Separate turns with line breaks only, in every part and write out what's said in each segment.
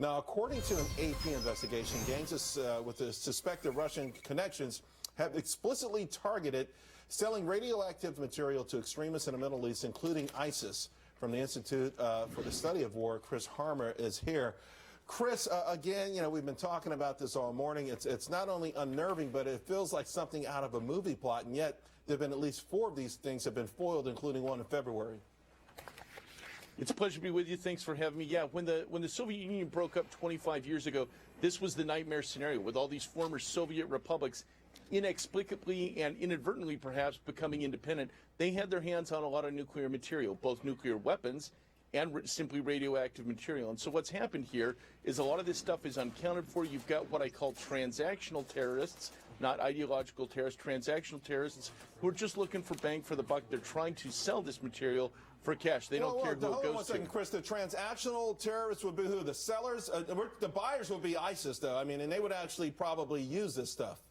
Now, according to an AP investigation, gangs with the suspected Russian connections have explicitly targeted selling radioactive material to extremists in the Middle East, including ISIS. From the Institute for the Study of War, Chris Harmer is here. Chris, again, you know, we've been talking about this all morning. It's not only unnerving, but it feels like something out of a movie plot, and yet there have been at least 4 of these things have been foiled, including one in February.
It's a pleasure to be with you. Thanks for having me. Yeah, when the Soviet Union broke up 25 years ago, this was the nightmare scenario with all these former Soviet republics inexplicably and inadvertently perhaps becoming independent. They had their hands on a lot of nuclear material, both nuclear weapons and simply radioactive material. And so what's happened here is a lot of this stuff is unaccounted for. You've got what I call transactional terrorists, not ideological terrorists, transactional terrorists who are just looking for bang for the buck. They're trying to sell this material for cash. They don't care who it goes to. Hold on one second,
Chris. The transactional terrorists would be who? The sellers? The buyers would be ISIS, though. I mean, and they would actually probably use this stuff.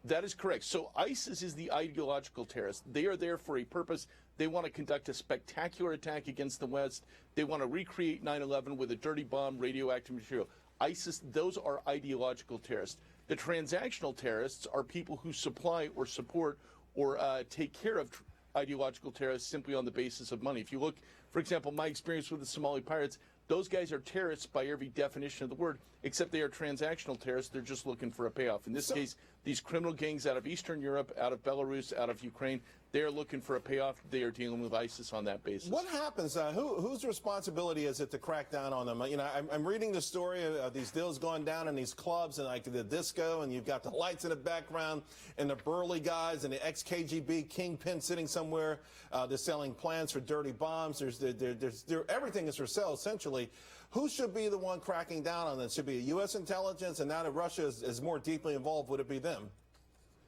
That is correct. So ISIS is the ideological terrorist. They are there for a purpose. They want to conduct a spectacular attack against the West. They want to recreate 9/11 with a dirty bomb, radioactive material. ISIS, those are ideological terrorists. The transactional terrorists are people who supply or support or take care of ideological terrorists simply on the basis of money. If you look, for example, my experience with the Somali pirates, those guys are terrorists by every definition of the word, except they are transactional terrorists. They're just looking for a payoff. In this case, these criminal gangs out of Eastern Europe, out of Belarus, out of Ukraine, they are looking for a payoff. They are dealing with ISIS on that basis.
What happens? Whose responsibility is it to crack down on them? You know, I'm reading the story of these deals going down in these clubs and like the disco, and you've got the lights in the background and the burly guys and the ex-KGB kingpin sitting somewhere. They're selling plans for dirty bombs. Everything is for sale, essentially. Who should be the one cracking down on this? Should be U.S. intelligence, and now that Russia is more deeply involved, would it be them?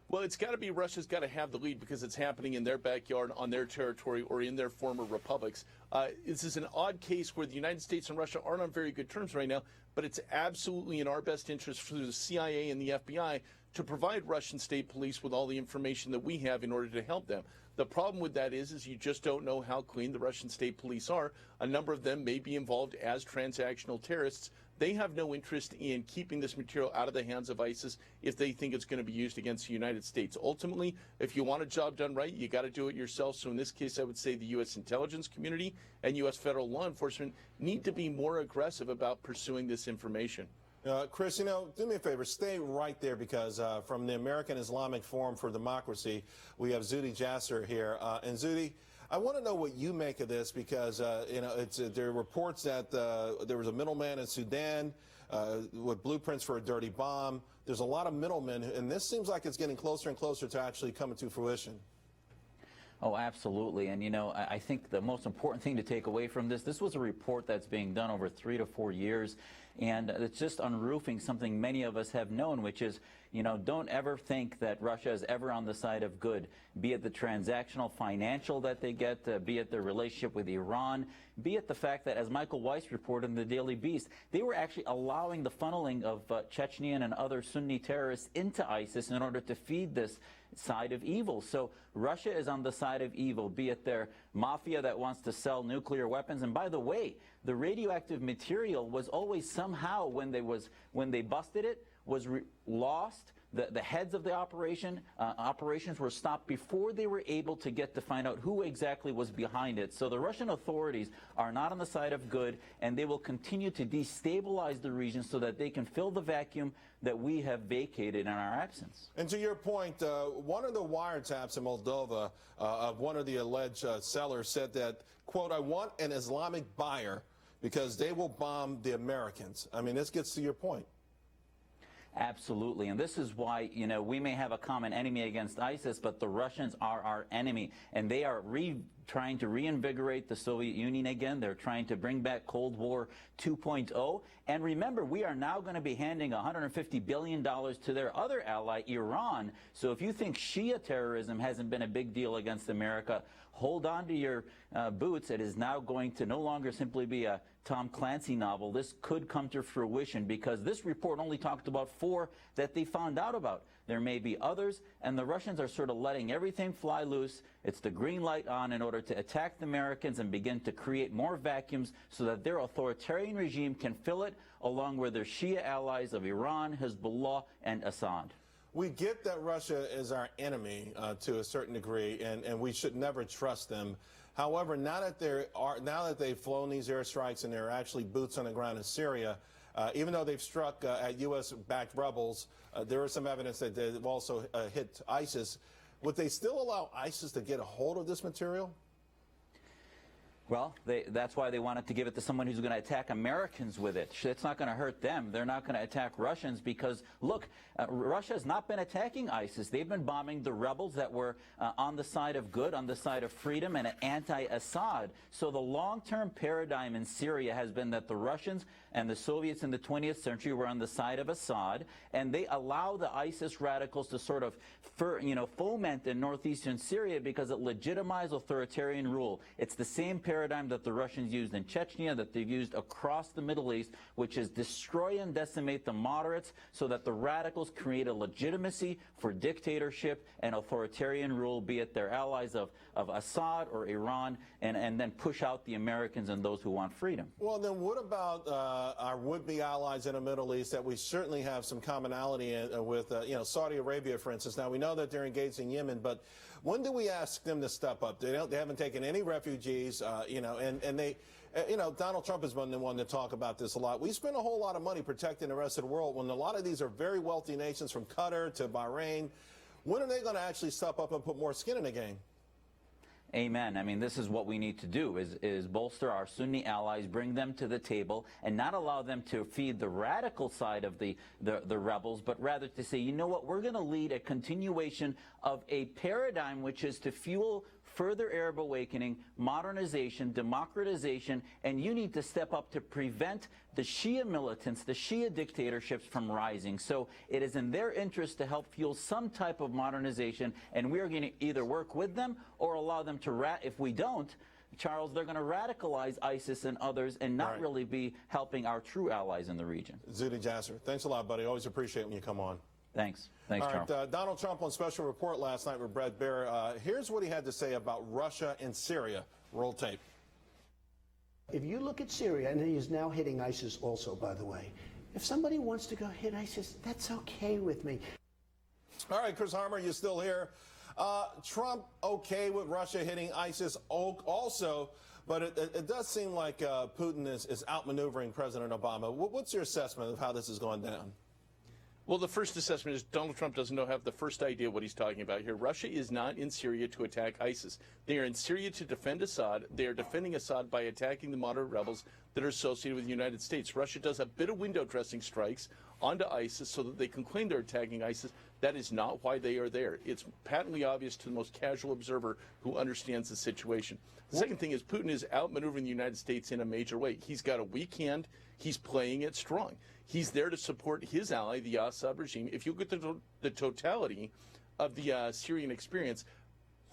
Well, it's got to be Russia's got to have the lead because it's happening in their backyard, on their territory, or in their former republics. This is an odd case where the United States and Russia aren't on very good terms right now, but it's absolutely in our best interest for the CIA and the FBI to provide Russian state police with all the information that we have in order to help them. The problem with that is you just don't know how clean the Russian state police are. A number of them may be involved as transactional terrorists. They have no interest in keeping this material out of the hands of ISIS if they think it's going to be used against the United States. Ultimately, if you want a job done right, you got to do it yourself. So in this case, I would say the U.S. intelligence community and U.S. federal law enforcement need to be more aggressive about pursuing this information.
Chris, you know, do me a favor, stay right there because from the American Islamic Forum for Democracy, we have Zuhdi Jasser here. And Zuhdi, I want to know what you make of this because, you know, there are reports that there was a middleman in Sudan with blueprints for a dirty bomb. There's a lot of middlemen, and this seems like it's getting closer and closer to actually coming to fruition.
Oh, absolutely. And, you know, I think the most important thing to take away from this was a report that's being done over 3 to 4 years. And it's just unroofing something many of us have known, which is, you know, don't ever think that Russia is ever on the side of good, be it the transactional financial that they get, be it their relationship with Iran, be it the fact that, as Michael Weiss reported in the Daily Beast, they were actually allowing the funneling of Chechenian and other Sunni terrorists into ISIS in order to feed this side of evil. So Russia is on the side of evil, be it their mafia that wants to sell nuclear weapons. And by the way, the radioactive material was always somehow, when they busted it, was lost. The heads of the operations were stopped before they were able to get to find out who exactly was behind it. So the Russian authorities are not on the side of good, and they will continue to destabilize the region so that they can fill the vacuum that we have vacated in our absence.
And to your point, one of the wiretaps in Moldova of one of the alleged sellers said that, quote, "I want an Islamic buyer because they will bomb the Americans." I mean, this gets to your point.
Absolutely, and this is why, you know, we may have a common enemy against ISIS, but the Russians are our enemy, and they are trying to reinvigorate the Soviet Union again. They're trying to bring back Cold War 2.0. And remember, we are now going to be handing $150 billion to their other ally, Iran. So if you think Shia terrorism hasn't been a big deal against America, hold on to your boots. It is now going to no longer simply be a Tom Clancy novel. This could come to fruition because this report only talked about 4 that they found out about. there may be others, and the Russians are sort of letting everything fly loose. It's the green light on in order to attack the Americans and begin to create more vacuums so that their authoritarian regime can fill it, along with their Shia allies of Iran, Hezbollah, and Assad.
We get that Russia is our enemy to a certain degree, and we should never trust them. However, now that they've flown these airstrikes and they're actually boots on the ground in Syria, even though they've struck at U.S.-backed rebels, there is some evidence that they've also hit ISIS. Would they still allow ISIS to get a hold of this material?
Well, that's why they wanted to give it to someone who's going to attack Americans with it. It's not going to hurt them. They're not going to attack Russians because, look, Russia has not been attacking ISIS. They've been bombing the rebels that were on the side of good, on the side of freedom, and anti-Assad. So the long-term paradigm in Syria has been that the Russians and the Soviets in the 20th century were on the side of Assad, and they allow the ISIS radicals to sort of foment in northeastern Syria because it legitimizes authoritarian rule. It's the same paradigm that the Russians used in Chechnya, that they've used across the Middle East, which is destroy and decimate the moderates so that the radicals create a legitimacy for dictatorship and authoritarian rule, be it their allies of Assad or Iran, and then push out the Americans and those who want freedom.
Well, then what about our would-be allies in the Middle East that we certainly have some commonality with, Saudi Arabia, for instance? Now, we know that they're engaged in Yemen, but when do we ask them to step up? They haven't taken any refugees, and they, Donald Trump has been the one to talk about this a lot. We spend a whole lot of money protecting the rest of the world when a lot of these are very wealthy nations from Qatar to Bahrain. When are they going to actually step up and put more skin in the game?
Amen. I mean, this is what we need to do, is bolster our Sunni allies, bring them to the table, and not allow them to feed the radical side of the rebels, but rather to say, you know what, we're going to lead a continuation of a paradigm which is to fuel further Arab awakening, modernization, democratization, and you need to step up to prevent the Shia militants, the Shia dictatorships from rising. So it is in their interest to help fuel some type of modernization, and we are going to either work with them or allow them to if we don't, Charles, they're going to radicalize ISIS and others and not really be helping our true allies in the region.
Zuhdi Jasser, thanks a lot, buddy. Always appreciate it when you come on.
Thanks. Thanks, Charles.
All right, Donald Trump on special report last night with Brett Baer. Here's what he had to say about Russia and Syria. Roll tape.
If you look at Syria, and he is now hitting ISIS also, by the way, if somebody wants to go hit ISIS, that's okay with me.
All right, Chris Harmer, you're still here. Trump okay with Russia hitting ISIS also, but it does seem like Putin is outmaneuvering President Obama. What's your assessment of how this is going down?
Well, the first assessment is Donald Trump doesn't have the first idea what he's talking about here. Russia is not in Syria to attack ISIS. They are in Syria to defend Assad. They are defending Assad by attacking the moderate rebels that are associated with the United States. Russia does a bit of window dressing strikes onto ISIS so that they can claim they're attacking ISIS. That is not why they are there. It's patently obvious to the most casual observer who understands the situation. The second thing is Putin is outmaneuvering the United States in a major way. He's got a weak hand. He's playing it strong. He's there to support his ally, the Assad regime. If you look at the totality of the Syrian experience,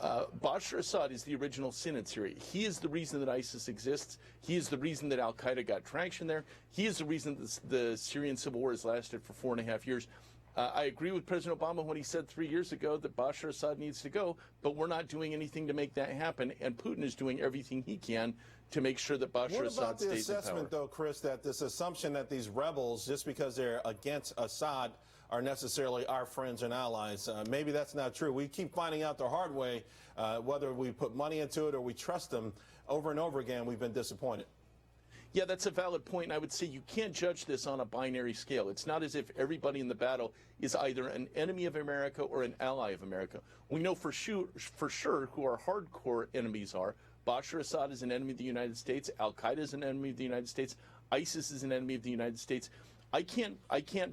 Bashar Assad is the original sin in Syria. He is the reason that ISIS exists. He is the reason that al-Qaeda got traction there. He is the reason that the Syrian civil war has lasted for 4.5 years. I agree with President Obama when he said 3 years ago that Bashar Assad needs to go, but we're not doing anything to make that happen, and Putin is doing everything he can to make sure that Bashar Assad stays in power.
What about the assessment, though, Chris, that this assumption that these rebels, just because they're against Assad, are necessarily our friends and allies? Maybe that's not true. We keep finding out the hard way, whether we put money into it or we trust them. Over and over again, we've been disappointed.
Yeah, that's a valid point, and I would say you can't judge this on a binary scale. It's not as if everybody in the battle is either an enemy of America or an ally of America. We know for sure who our hardcore enemies are. Bashar Assad is an enemy of the United States. Al-Qaeda is an enemy of the United States. ISIS is an enemy of the United States. I can't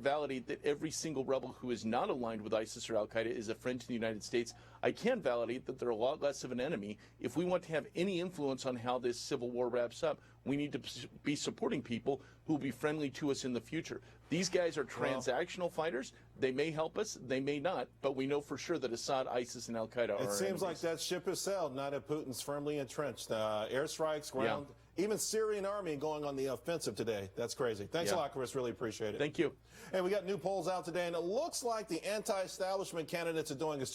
validate that every single rebel who is not aligned with ISIS or Al-Qaeda is a friend to the United States. I can validate that they're a lot less of an enemy. If we want to have any influence on how this civil war wraps up, we need to be supporting people who will be friendly to us in the future. These guys are transactional fighters. They may help us, they may not, but we know for sure that Assad, ISIS, and Al-Qaeda are
It seems
enemies.
like that ship has sailed, now that Putin's firmly entrenched. Airstrikes, ground Even Syrian army going on the offensive today. That's crazy. Thanks a lot, Chris. Really appreciate it.
Thank you.
And we got new polls out today, and it looks like the anti-establishment candidates are doing a